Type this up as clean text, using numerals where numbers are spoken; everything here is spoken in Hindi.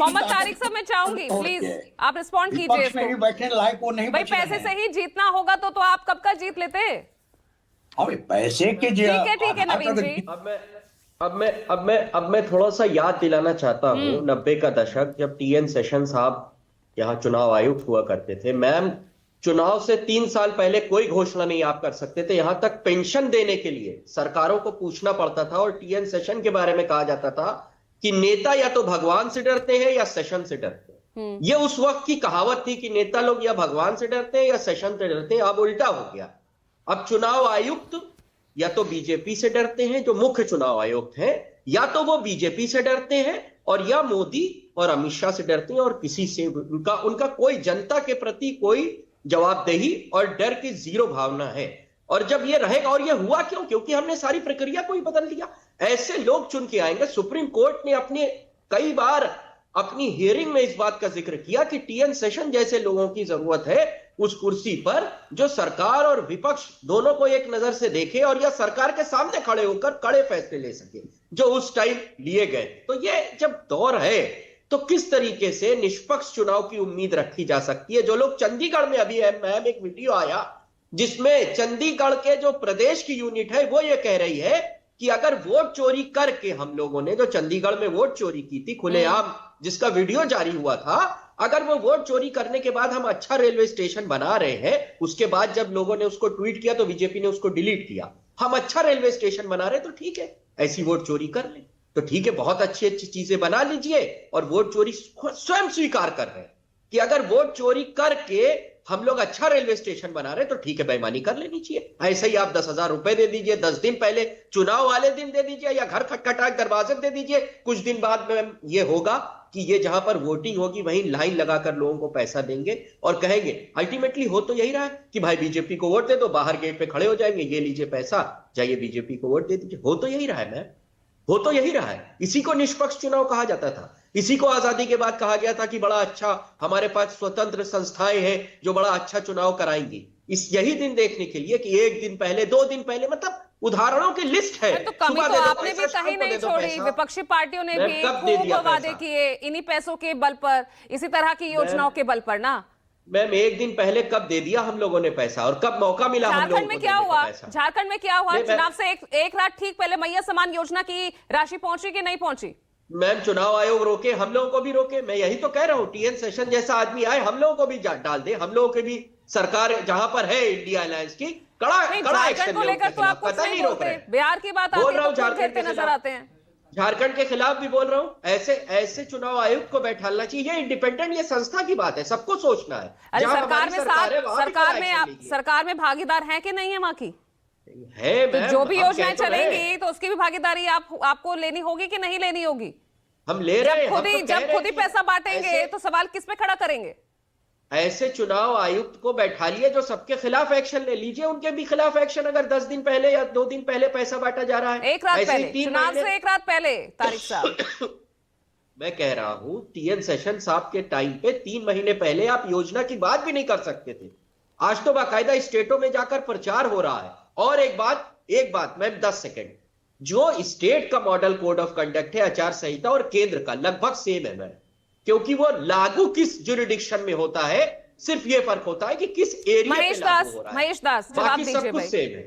मोहम्मद तारिक साहब मैं चाहूंगी प्लीज आप रिस्पॉन्ड कीजिए विपक्ष में भी बैठने लायक वो नहीं भाई बचे पैसे हैं। से ही जीतना होगा तो आप कब का जीत लेते। अबे पैसे के ठीक है नवीन जी। अब मैं थोड़ा सा याद दिलाना चाहता हूँ 90 का दशक, जब टीएन सेशन साहब यहाँ चुनाव आयुक्त हुआ करते थे। मैम, चुनाव से 3 साल पहले कोई घोषणा नहीं आप कर सकते थे। यहां तक पेंशन देने के लिए सरकारों को पूछना पड़ता था और टीएन सेशन के बारे में कहा जाता था कि नेता या तो भगवान से डरते हैं या सेशन से डरते हैं। ये उस वक्त की कहावत थी कि नेता लोग या भगवान से डरते हैं या सेशन से डरते हैं। अब उल्टा हो गया। अब चुनाव आयुक्त या तो बीजेपी से डरते हैं, जो मुख्य चुनाव आयुक्त हैं, या तो वो बीजेपी से डरते हैं और या मोदी और अमित शाह से डरते हैं, और किसी से उनका कोई जनता के प्रति कोई जवाबदेही और डर की जीरो भावना है। और जब ये रहेगा, और ये हुआ क्यों? क्योंकि हमने सारी प्रक्रिया को ही बदल दिया। ऐसे लोग चुन के आएंगे। सुप्रीम कोर्ट ने अपने कई बार अपनी हियरिंग में इस बात का जिक्र किया कि टीएन सेशन जैसे लोगों की जरूरत है उस कुर्सी पर, जो सरकार और विपक्ष दोनों को एक नजर से देखे और यह सरकार के सामने खड़े होकर कड़े फैसले ले सके, जो उस टाइम लिए गए। तो ये जब दौर है तो किस तरीके से निष्पक्ष चुनाव की उम्मीद रखी जा सकती है? जो लोग चंडीगढ़ में अभी है, मैम एक वीडियो आया जिसमें चंडीगढ़ के जो प्रदेश की यूनिट है वो ये कह रही है कि अगर वोट चोरी करके हम लोगों ने जो चंडीगढ़ में वोट चोरी की थी खुलेआम, जिसका वीडियो जारी हुआ था, अगर वो वोट चोरी करने के बाद हम अच्छा रेलवे स्टेशन बना रहे हैं, उसके बाद जब लोगों ने उसको ट्वीट किया तो बीजेपी ने उसको डिलीट किया, हम अच्छा रेलवे स्टेशन बना रहे तो ठीक है, ऐसी वोट चोरी कर ले तो ठीक है, बहुत अच्छी अच्छी चीजें बना लीजिए। और वोट चोरी स्वयं स्वीकार कर रहे हैं कि अगर वोट चोरी करके हम लोग अच्छा रेलवे स्टेशन बना रहे तो ठीक है, बेईमानी कर लेनी चाहिए। ऐसे ही आप 10,000 रुपए दे दीजिए, 10 दिन पहले चुनाव वाले दिन दे दीजिए, या घर खटखटा दरवाजे दे दीजिए। कुछ दिन बाद में ये होगा कि ये जहां पर वोटिंग होगी वहीं लाइन लगाकर लोगों को पैसा देंगे और कहेंगे, अल्टीमेटली हो तो यही रहा है कि भाई बीजेपी को वोट दे दो, बाहर गेट पे खड़े हो जाएंगे, ये लीजिए पैसा, जाइए बीजेपी को वोट दे दीजिए। हो तो यही रहा है मैम, हो तो यही रहा है। इसी को निष्पक्ष चुनाव कहा जाता था। इसी को आजादी के बाद कहा गया था कि बड़ा अच्छा हमारे पास स्वतंत्र संस्थाएं हैं जो बड़ा अच्छा चुनाव कराएंगी। यही दिन देखने के लिए कि 1 दिन पहले, 2 दिन पहले, मतलब उदाहरणों की लिस्ट है। तो कमी तो आपने भी कहीं नहीं छोड़ी, विपक्षी पार्टियों ने भी खूब वादे किए इन्हीं पैसों के बल पर, इसी तरह की योजनाओं के बल पर ना। मैम 1 दिन पहले कब दे दिया हम लोगों ने पैसा और कब मौका मिला हम लोगों को? झारखंड में क्या हुआ? झारखंड में क्या हुआ? चुनाव से एक रात ठीक पहले मैया समान योजना की राशि पहुंची कि नहीं पहुंची? मैम चुनाव आयोग रोके, हम लोगों को भी रोके। मैं यही तो कह रहा हूं, टीएन सेशन जैसा आदमी आए, हम लोगों को भी डाल दे, हम लोगों के भी सरकार जहां पर है इंडिया अलायंस की कड़ा एक्शन को लेकर तो आप कुछ नहीं रोक रहे। बिहार की बात आती है तो झारखंड के नजर आते हैं। झारखंड के खिलाफ भी बोल रहा हूं। ऐसे चुनाव आयुक्त को बैठाना चाहिए। ये इंडिपेंडेंट, ये संस्था की बात है, सबको सोचना है। अरे सरकार में भागीदार है कि नहीं है वहां की? है तो जो भी योजनाएं चलेंगी तो उसकी भी भागीदारी आपको लेनी होगी कि नहीं लेनी होगी? हम ले रहे हैं। जब खुद ही पैसा बांटेंगे तो सवाल किस पे खड़ा करेंगे? ऐसे चुनाव आयुक्त को बैठा लिए जो सबके खिलाफ एक्शन ले लीजिए, उनके भी खिलाफ एक्शन। अगर 10 दिन पहले या 2 दिन पहले पैसा बांटा जा रहा है, 1 रात पहले, चुनाव से 1 रात पहले, तारिक साहब मैं कह रहा हूं टीएन सेशन साहब के टाइम पे 3 महीने पहले आप योजना की बात भी नहीं कर सकते थे। आज तो बाकायदा स्टेटों में जाकर प्रचार हो रहा है। और एक बात मैं 10 सेकेंड, जो स्टेट का मॉडल कोड ऑफ कंडक्ट है, आचार संहिता, और केंद्र का लगभग सेम है मैम, क्योंकि वो लागू किस जुरिडिक्शन में होता है, सिर्फ ये फर्क होता है कि किस एरिया पे लागू हो रहा है। महेश दास जवाब दीजिए भाई। सब कुछ सेम है।